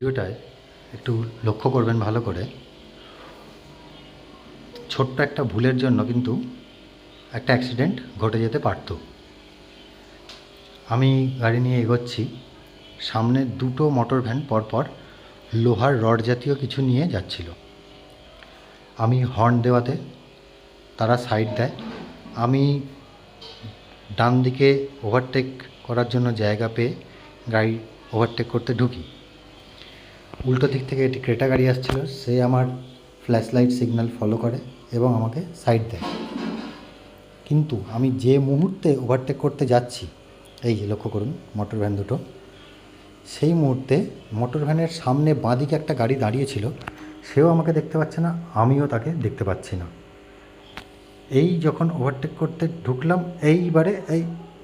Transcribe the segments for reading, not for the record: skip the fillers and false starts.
ভিডিওটায় একটু লক্ষ্য করবেন ভালো করে। ছোট্ট একটা ভুলের জন্য কিন্তু একটা অ্যাক্সিডেন্ট ঘটে যেতে পারত। আমি গাড়ি নিয়ে এগোচ্ছি, সামনে দুটো মোটর ভ্যান পরপর লোহার রড জাতীয় কিছু নিয়ে যাচ্ছিল। আমি হর্ন দেওয়াতে তারা সাইড দেয়। আমি ডান দিকে ওভারটেক করার জন্য জায়গা পেয়ে গাড়ি ওভারটেক করতে ঢুকি। উল্টো দিক থেকে একটি ক্রেটা গাড়ি আসছিল, সে আমার ফ্ল্যাশ লাইট সিগন্যাল ফলো করে এবং আমাকে সাইড দেয়। কিন্তু আমি যে মুহূর্তে ওভারটেক করতে যাচ্ছি, এই যে লক্ষ্য করুন মোটর ভ্যান দুটো, সেই মুহূর্তে মোটর ভ্যানের সামনে বাঁদিকে একটা গাড়ি দাঁড়িয়েছিল, সেও আমাকে দেখতে পাচ্ছে না, আমিও তাকে দেখতে পাচ্ছি না। এই যখন ওভারটেক করতে ঢুকলাম, এইবারে এই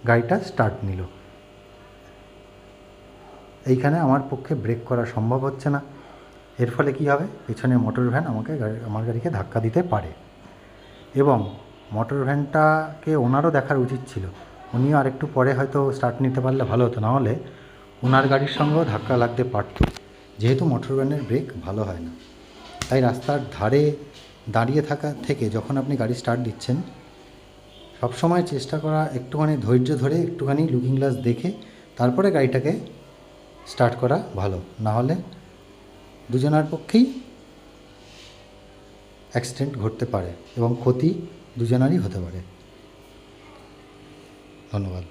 গাড়িটা স্টার্ট নিল। এইখানে আমার পক্ষে ব্রেক করা সম্ভব হচ্ছে না। এর ফলে কী হবে, পেছনে মোটর ভ্যান আমার গাড়িকে ধাক্কা দিতে পারে। এবং মোটর ভ্যানটাকে ওনারও দেখার উচিত ছিল, উনিও আরেকটু পরে হয়তো স্টার্ট নিতে পারলে ভালো হতো, নাহলে ওনার গাড়ির সঙ্গেও ধাক্কা লাগতে পারত, যেহেতু মোটর ভ্যানের ব্রেক ভালো হয় না। তাই রাস্তার ধারে দাঁড়িয়ে থাকা থেকে যখন আপনি গাড়ি স্টার্ট দিচ্ছেন, সবসময় চেষ্টা করা একটুখানি ধৈর্য ধরে, একটুখানি লুকিং গ্লাস দেখে তারপরে গাড়িটাকে স্টার্ট করা ভালো। নাহলে দুজনের পক্ষেই অ্যাক্সিডেন্ট ঘটতে পারে এবং ক্ষতি দুজনারই হতে পারে। ধন্যবাদ।